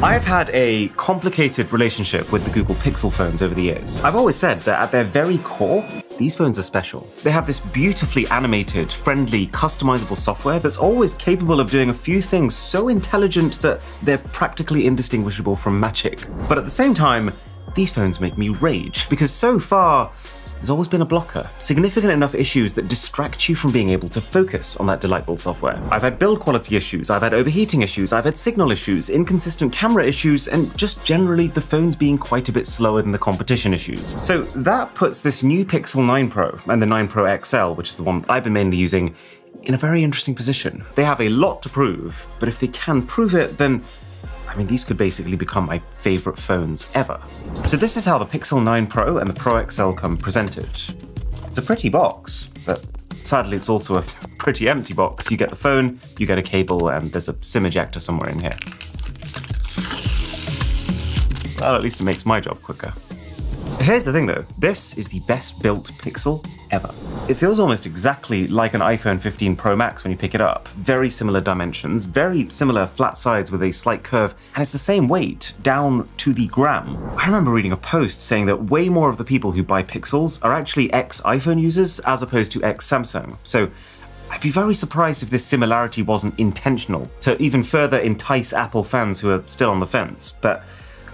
I've had a complicated relationship with the Google Pixel phones over the years. I've always said that at their very core, these phones are special. They have this beautifully animated, friendly, customizable software that's always capable of doing a few things so intelligent that they're practically indistinguishable from magic. But at the same time, these phones make me rage, because so far, there's always been a blocker. Significant enough issues that distract you from being able to focus on that delightful software. I've had build quality issues, I've had overheating issues, I've had signal issues, inconsistent camera issues, and just generally the phones being quite a bit slower than the competition issues. So that puts this new Pixel 9 Pro and the 9 Pro XL, which is the one I've been mainly using, in a very interesting position. They have a lot to prove, but if they can prove it, then these could basically become my favorite phones ever. So this is how the Pixel 9 Pro and the Pro XL come presented. It's a pretty box, but sadly it's also a pretty empty box. You get the phone, you get a cable, and there's a SIM ejector somewhere in here. Well, at least it makes my job quicker. Here's the thing though, this is the best built Pixel ever. It feels almost exactly like an iPhone 15 Pro Max when you pick it up. Very similar dimensions, very similar flat sides with a slight curve, and it's the same weight down to the gram. I remember reading a post saying that way more of the people who buy Pixels are actually ex-iPhone users as opposed to ex-Samsung. So I'd be very surprised if this similarity wasn't intentional to even further entice Apple fans who are still on the fence. But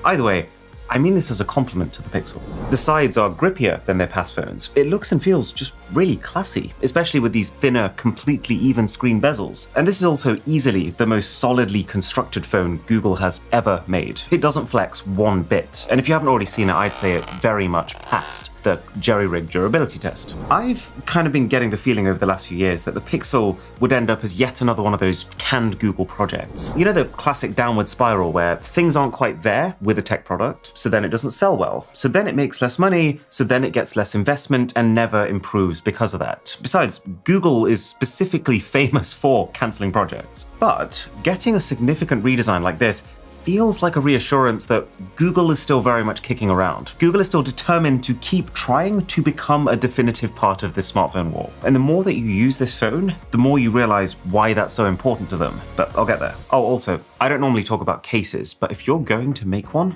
either way, I mean this as a compliment to the Pixel. The sides are grippier than their past phones. It looks and feels just really classy, especially with these thinner, completely even screen bezels. And this is also easily the most solidly constructed phone Google has ever made. It doesn't flex one bit. And if you haven't already seen it, I'd say it very much passed the jerry-rigged durability test. I've kind of been getting the feeling over the last few years that the Pixel would end up as yet another one of those canned Google projects. You know the classic downward spiral where things aren't quite there with a tech product, so then it doesn't sell well, so then it makes less money, so then it gets less investment and never improves because of that. Besides, Google is specifically famous for cancelling projects. But getting a significant redesign like this feels like a reassurance that Google is still very much kicking around. Google is still determined to keep trying to become a definitive part of this smartphone war. And the more that you use this phone, the more you realize why that's so important to them. But I'll get there. Oh, also, I don't normally talk about cases, but if you're going to make one,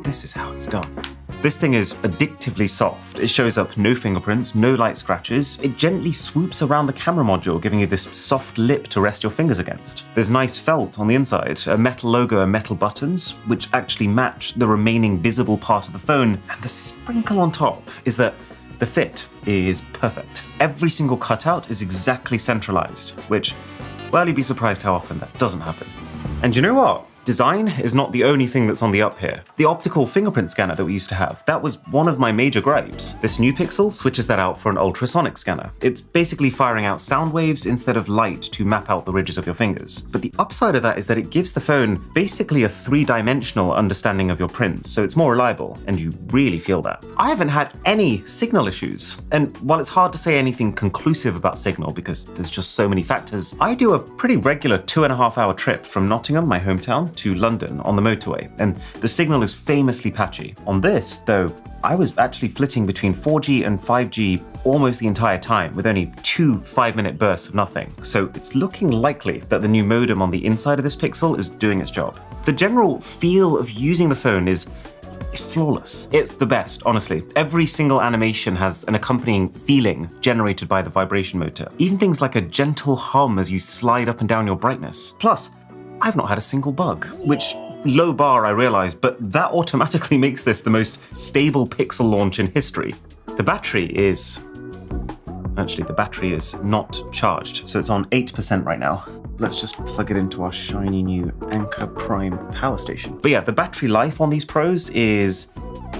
this is how it's done. This thing is addictively soft. It shows up no fingerprints, no light scratches. It gently swoops around the camera module, giving you this soft lip to rest your fingers against. There's nice felt on the inside, a metal logo and metal buttons, which actually match the remaining visible part of the phone. And the sprinkle on top is that the fit is perfect. Every single cutout is exactly centralized, which, well, you'd be surprised how often that doesn't happen. And you know what? Design is not the only thing that's on the up here. The optical fingerprint scanner that we used to have, that was one of my major gripes. This new Pixel switches that out for an ultrasonic scanner. It's basically firing out sound waves instead of light to map out the ridges of your fingers. But the upside of that is that it gives the phone basically a three-dimensional understanding of your prints, so it's more reliable, and you really feel that. I haven't had any signal issues, and while it's hard to say anything conclusive about signal because there's just so many factors, I do a pretty regular 2.5-hour trip from Nottingham, my hometown, to London on the motorway, and the signal is famously patchy. On this, though, I was actually flitting between 4G and 5G almost the entire time, with only 2 5-minute bursts of nothing. So it's looking likely that the new modem on the inside of this Pixel is doing its job. The general feel of using the phone is flawless. It's the best, honestly. Every single animation has an accompanying feeling generated by the vibration motor. Even things like a gentle hum as you slide up and down your brightness. Plus, I've not had a single bug, which, low bar I realize, but that automatically makes this the most stable Pixel launch in history. The battery is not charged, so it's on 8% right now. Let's just plug it into our shiny new Anker Prime power station. But yeah, the battery life on these Pros is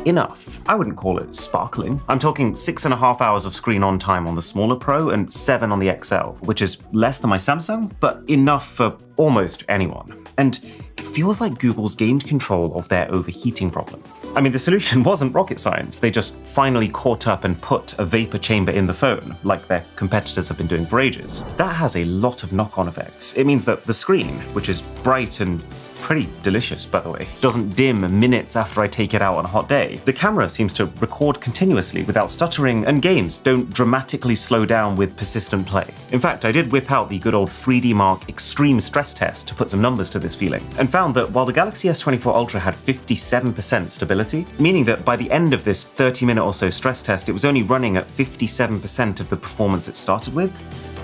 enough. I wouldn't call it sparkling. I'm talking 6.5 hours of screen on time on the smaller Pro and 7 on the XL, which is less than my Samsung, but enough for almost anyone. And it feels like Google's gained control of their overheating problem. I mean, the solution wasn't rocket science. They just finally caught up and put a vapor chamber in the phone, like their competitors have been doing for ages. That has a lot of knock-on effects. It means that the screen, which is bright and pretty delicious, by the way. It doesn't dim minutes after I take it out on a hot day. The camera seems to record continuously without stuttering, and games don't dramatically slow down with persistent play. In fact, I did whip out the good old 3D Mark extreme stress test to put some numbers to this feeling, and found that while the Galaxy S24 Ultra had 57% stability, meaning that by the end of this 30-minute or so stress test, it was only running at 57% of the performance it started with,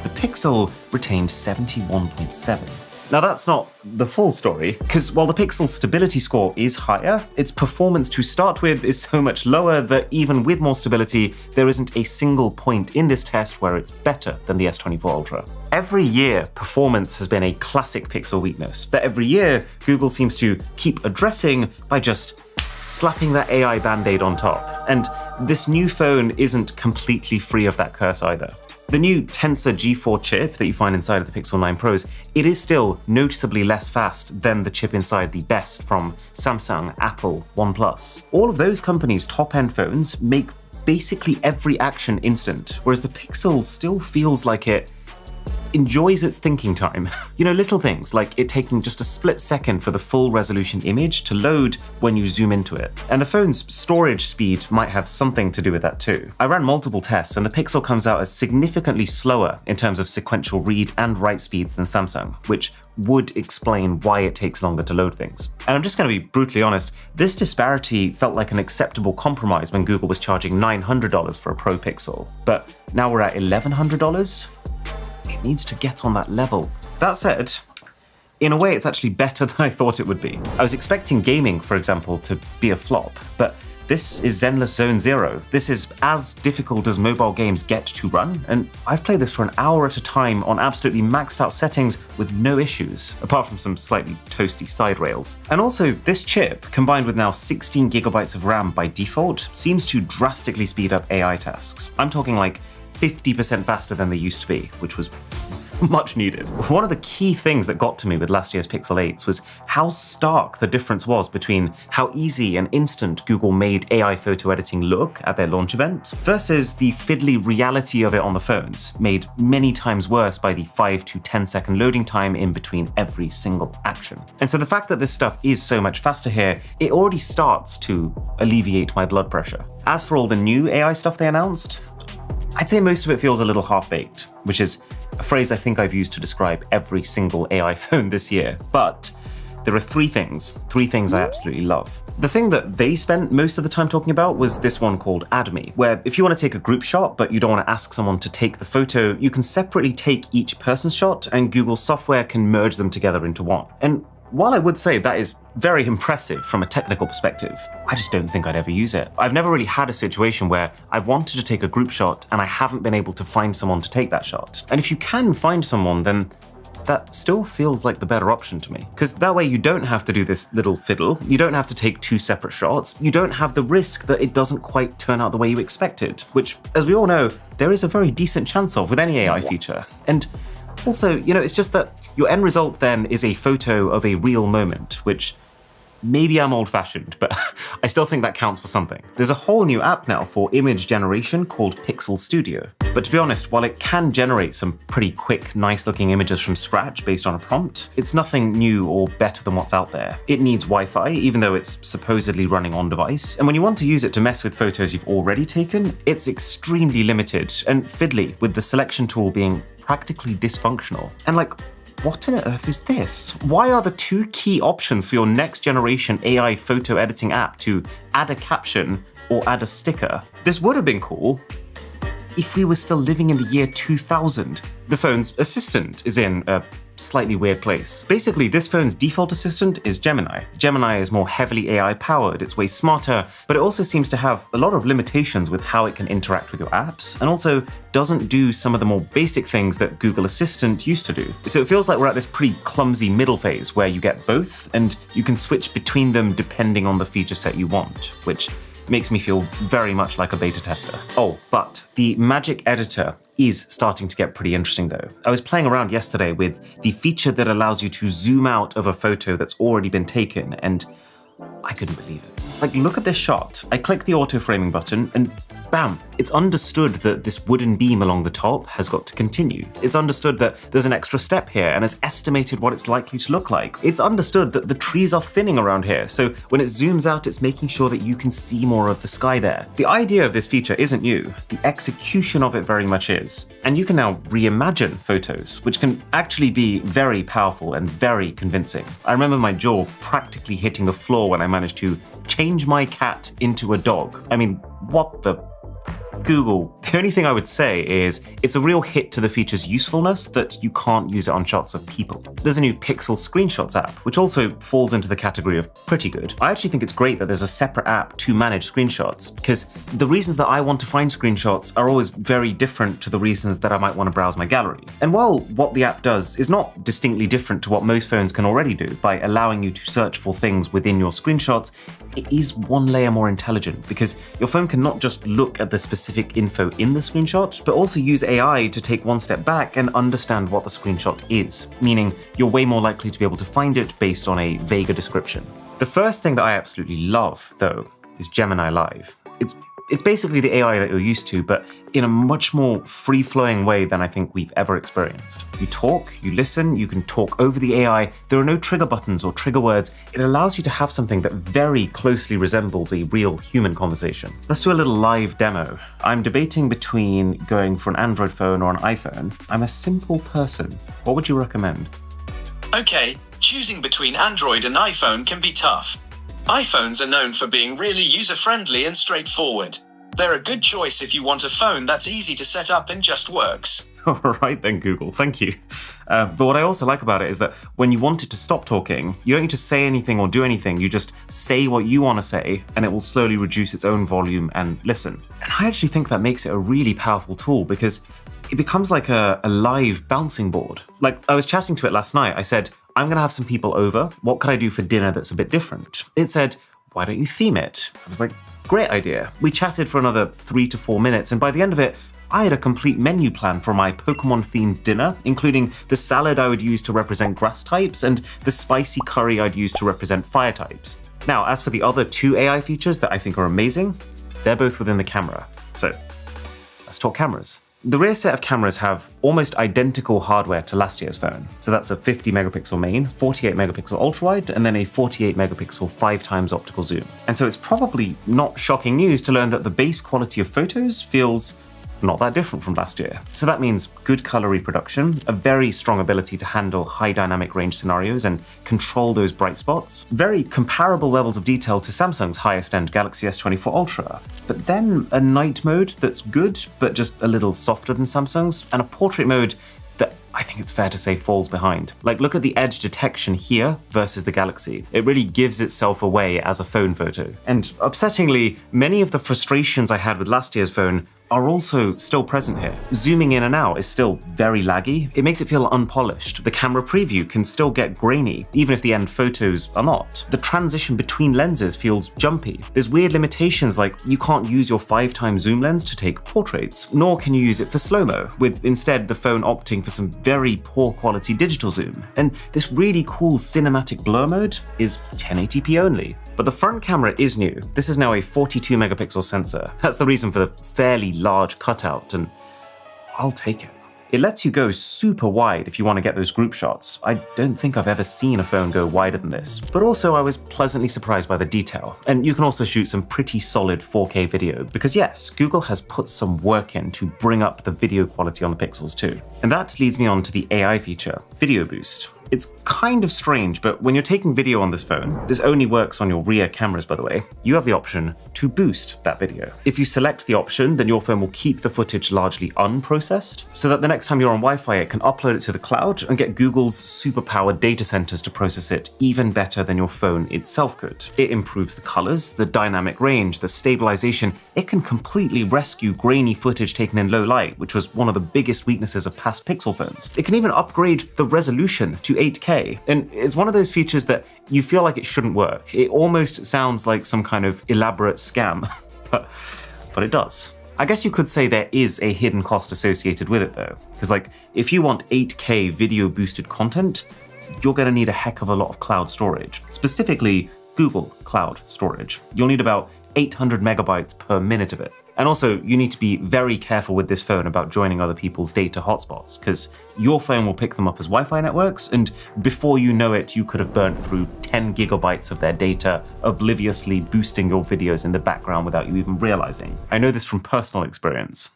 the Pixel retained 71.7. Now that's not the full story, because while the Pixel's stability score is higher, its performance to start with is so much lower that even with more stability, there isn't a single point in this test where it's better than the S24 Ultra. Every year, performance has been a classic Pixel weakness that every year Google seems to keep addressing by just slapping that AI band-aid on top. And this new phone isn't completely free of that curse either. The new Tensor G4 chip that you find inside of the Pixel 9 Pros, it is still noticeably less fast than the chip inside the best from Samsung, Apple, OnePlus. All of those companies' top-end phones make basically every action instant, whereas the Pixel still feels like it enjoys its thinking time. You know, little things like it taking just a split second for the full resolution image to load when you zoom into it. And the phone's storage speed might have something to do with that too. I ran multiple tests and the Pixel comes out as significantly slower in terms of sequential read and write speeds than Samsung, which would explain why it takes longer to load things. And I'm just going to be brutally honest, this disparity felt like an acceptable compromise when Google was charging $900 for a Pro Pixel. But now we're at $1,100? It needs to get on that level. That said, in a way it's actually better than I thought it would be. I was expecting gaming, for example, to be a flop, but this is Zenless Zone Zero. This is as difficult as mobile games get to run, and I've played this for an hour at a time on absolutely maxed out settings with no issues, apart from some slightly toasty side rails. And also, this chip, combined with now 16 gigabytes of RAM by default, seems to drastically speed up AI tasks. I'm talking like 50% faster than they used to be, which was much needed. One of the key things that got to me with last year's Pixel 8s was how stark the difference was between how easy and instant Google made AI photo editing look at their launch event versus the fiddly reality of it on the phones, made many times worse by the 5 to 10 second loading time in between every single action. And so the fact that this stuff is so much faster here, it already starts to alleviate my blood pressure. As for all the new AI stuff they announced, I'd say most of it feels a little half-baked, which is a phrase I think I've used to describe every single AI phone this year. But there are three things I absolutely love. The thing that they spent most of the time talking about was this one called Add Me, where if you want to take a group shot, but you don't want to ask someone to take the photo, you can separately take each person's shot and Google software can merge them together into one. And while I would say that is very impressive from a technical perspective, I just don't think I'd ever use it. I've never really had a situation where I've wanted to take a group shot and I haven't been able to find someone to take that shot. And if you can find someone, then that still feels like the better option to me. Because that way you don't have to do this little fiddle, you don't have to take two separate shots, you don't have the risk that it doesn't quite turn out the way you expected, which, as we all know, there is a very decent chance of with any AI feature. And also, you know, it's just that your end result then is a photo of a real moment, which maybe I'm old-fashioned, but I still think that counts for something. There's a whole new app now for image generation called Pixel Studio. But to be honest, while it can generate some pretty quick, nice-looking images from scratch based on a prompt, it's nothing new or better than what's out there. It needs Wi-Fi, even though it's supposedly running on-device. And when you want to use it to mess with photos you've already taken, it's extremely limited and fiddly, with the selection tool being practically dysfunctional. And like, what on earth is this? Why are the two key options for your next generation AI photo editing app to add a caption or add a sticker? This would have been cool if we were still living in the year 2000. The phone's assistant is in a slightly weird place. Basically, this phone's default assistant is Gemini. Gemini is more heavily AI powered, it's way smarter, but it also seems to have a lot of limitations with how it can interact with your apps, and also doesn't do some of the more basic things that Google Assistant used to do. So it feels like we're at this pretty clumsy middle phase where you get both, and you can switch between them depending on the feature set you want, which makes me feel very much like a beta tester. Oh, but the Magic Editor is starting to get pretty interesting though. I was playing around yesterday with the feature that allows you to zoom out of a photo that's already been taken, and I couldn't believe it. Like, look at this shot. I click the auto framing button, and bam, it's understood that this wooden beam along the top has got to continue. It's understood that there's an extra step here and has estimated what it's likely to look like. It's understood that the trees are thinning around here, so when it zooms out, it's making sure that you can see more of the sky there. The idea of this feature isn't new. The execution of it very much is. And you can now reimagine photos, which can actually be very powerful and very convincing. I remember my jaw practically hitting the floor when I managed to change my cat into a dog. I mean, what the... Google. The only thing I would say is it's a real hit to the feature's usefulness that you can't use it on shots of people. There's a new Pixel Screenshots app, which also falls into the category of pretty good. I actually think it's great that there's a separate app to manage screenshots, because the reasons that I want to find screenshots are always very different to the reasons that I might want to browse my gallery. And while what the app does is not distinctly different to what most phones can already do by allowing you to search for things within your screenshots, it is one layer more intelligent, because your phone can not just look at the specific info in the screenshot, but also use AI to take one step back and understand what the screenshot is, meaning you're way more likely to be able to find it based on a vaguer description. The first thing that I absolutely love, though, is Gemini Live. It's basically the AI that you're used to, but in a much more free-flowing way than I think we've ever experienced. You talk, you listen, you can talk over the AI, there are no trigger buttons or trigger words. It allows you to have something that very closely resembles a real human conversation. Let's do a little live demo. I'm debating between going for an Android phone or an iPhone. I'm a simple person. What would you recommend? Okay, choosing between Android and iPhone can be tough. iPhones are known for being really user-friendly and straightforward. They're a good choice if you want a phone that's easy to set up and just works. All right then, Google, thank you. But what I also like about it is that when you want it to stop talking, you don't need to say anything or do anything. You just say what you want to say, and it will slowly reduce its own volume and listen. And I actually think that makes it a really powerful tool, because it becomes like a live bouncing board. Like, I was chatting to it last night. I said, I'm going to have some people over. What could I do for dinner that's a bit different? It said, why don't you theme it? I was like, great idea. We chatted for another 3 to 4 minutes, and by the end of it, I had a complete menu plan for my Pokemon-themed dinner, including the salad I would use to represent grass types and the spicy curry I'd use to represent fire types. Now, as for the other 2 AI features that I think are amazing, they're both within the camera. So, let's talk cameras. The rear set of cameras have almost identical hardware to last year's phone. So that's a 50 megapixel main, 48 megapixel ultra-wide, and then a 48 megapixel 5x optical zoom. And so it's probably not shocking news to learn that the base quality of photos feels not that different from last year. So that means good color reproduction, a very strong ability to handle high dynamic range scenarios and control those bright spots, very comparable levels of detail to Samsung's highest end Galaxy S24 Ultra, but then a night mode that's good, but just a little softer than Samsung's, and a portrait mode that I think it's fair to say falls behind. Like, look at the edge detection here versus the Galaxy. It really gives itself away as a phone photo. And upsettingly, many of the frustrations I had with last year's phone are also still present here. Zooming in and out is still very laggy. It makes it feel unpolished. The camera preview can still get grainy, even if the end photos are not. The transition between lenses feels jumpy. There's weird limitations, like you can't use your 5x zoom lens to take portraits, nor can you use it for slow-mo, with instead the phone opting for some very poor quality digital zoom. And this really cool cinematic blur mode is 1080p only. But the front camera is new. This is now a 42 megapixel sensor. That's the reason for the fairly large cutout, and I'll take it. It lets you go super wide if you want to get those group shots. I don't think I've ever seen a phone go wider than this. But also I was pleasantly surprised by the detail. And you can also shoot some pretty solid 4K video, because yes, Google has put some work in to bring up the video quality on the Pixels too. And that leads me on to the AI feature, Video Boost. It's kind of strange, but when you're taking video on this phone, this only works on your rear cameras, by the way, you have the option to boost that video. If you select the option, then your phone will keep the footage largely unprocessed, so that the next time you're on Wi-Fi, it can upload it to the cloud and get Google's superpowered data centers to process it even better than your phone itself could. It improves the colors, the dynamic range, the stabilization. It can completely rescue grainy footage taken in low light, which was one of the biggest weaknesses of past Pixel phones. It can even upgrade the resolution to 8K, and it's one of those features that you feel like it shouldn't work. It almost sounds like some kind of elaborate scam, but it does. I guess you could say there is a hidden cost associated with it though, because like if you want 8K video boosted content, you're going to need a heck of a lot of cloud storage, specifically Google Cloud storage. You'll need about 800 megabytes per minute of it. And also, you need to be very careful with this phone about joining other people's data hotspots, because your phone will pick them up as Wi-Fi networks, and before you know it, you could have burnt through 10 gigabytes of their data, obliviously boosting your videos in the background without you even realizing. I know this from personal experience.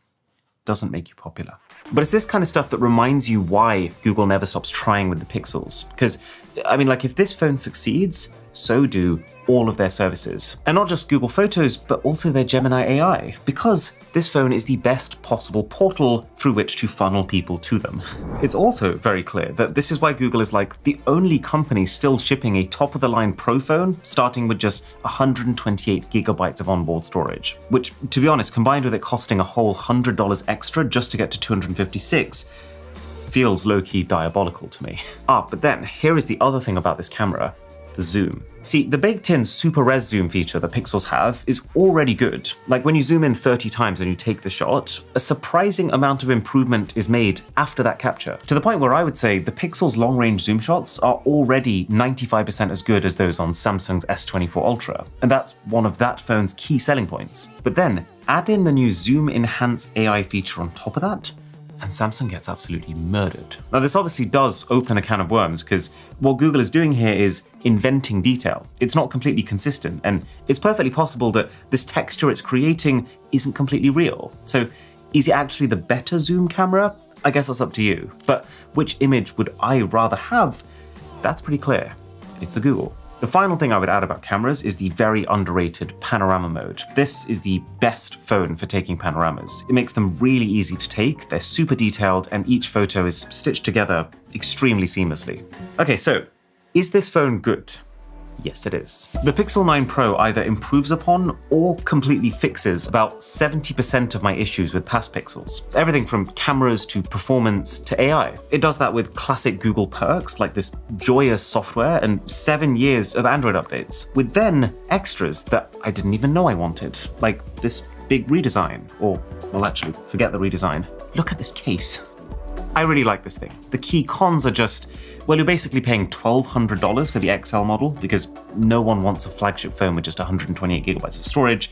Doesn't make you popular. But it's this kind of stuff that reminds you why Google never stops trying with the Pixels. Because, I mean, like, if this phone succeeds, so do all of their services. And not just Google Photos, but also their Gemini AI, because this phone is the best possible portal through which to funnel people to them. It's also very clear that this is why Google is like the only company still shipping a top-of-the-line Pro phone, starting with just 128 gigabytes of onboard storage, which, to be honest, combined with it costing a whole $100 extra just to get to 256, feels low-key diabolical to me. But then, here is the other thing about this camera. The zoom. See, the baked-in super res zoom feature that Pixels have is already good. Like when you zoom in 30 times and you take the shot, a surprising amount of improvement is made after that capture. To the point where I would say the Pixels long-range zoom shots are already 95% as good as those on Samsung's S24 Ultra. And that's one of that phone's key selling points. But then, add in the new Zoom Enhance AI feature on top of that, and Samsung gets absolutely murdered. Now, this obviously does open a can of worms, because what Google is doing here is inventing detail. It's not completely consistent, and it's perfectly possible that this texture it's creating isn't completely real. So is it actually the better zoom camera? I guess that's up to you. But which image would I rather have? That's pretty clear. It's the Google. The final thing I would add about cameras is the very underrated panorama mode. This is the best phone for taking panoramas. It makes them really easy to take, they're super detailed, and each photo is stitched together extremely seamlessly. Okay, so is this phone good? Yes, it is. The Pixel 9 Pro either improves upon or completely fixes about 70% of my issues with past Pixels. Everything from cameras to performance to AI. It does that with classic Google perks like this joyous software and 7 years of Android updates, with then extras that I didn't even know I wanted, like this big redesign, or, well, actually, forget the redesign. Look at this case. I really like this thing. The key cons are just, well, you're basically paying $1,200 for the XL model because no one wants a flagship phone with just 128 gigabytes of storage,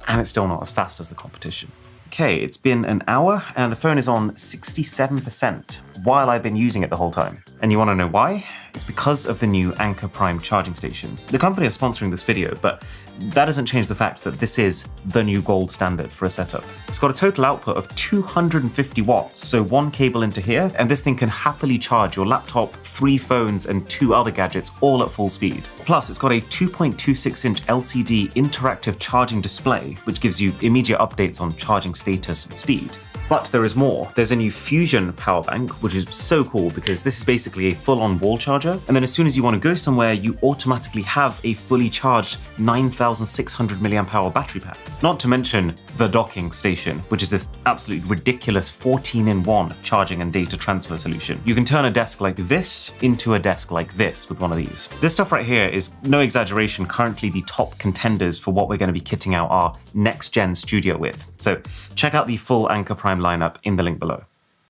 and it's still not as fast as the competition. Okay, it's been an hour and the phone is on 67% while I've been using it the whole time. And you want to know why? It's because of the new Anker Prime charging station. The company is sponsoring this video, but that doesn't change the fact that this is the new gold standard for a setup. It's got a total output of 250 watts, so one cable into here, and this thing can happily charge your laptop, 3 phones, and 2 other gadgets all at full speed. Plus, it's got a 2.26-inch LCD interactive charging display, which gives you immediate updates on charging status and speed. But there is more. There's a new Fusion power bank, which is so cool because this is basically a full-on wall charger. And then as soon as you want to go somewhere, you automatically have a fully charged 9,600 mAh battery pack. Not to mention the docking station, which is this absolutely ridiculous 14-in-1 charging and data transfer solution. You can turn a desk like this into a desk like this with one of these. This stuff right here is, no exaggeration, currently the top contenders for what we're going to be kitting out our next-gen studio with. So check out the full Anker Prime lineup in the link below.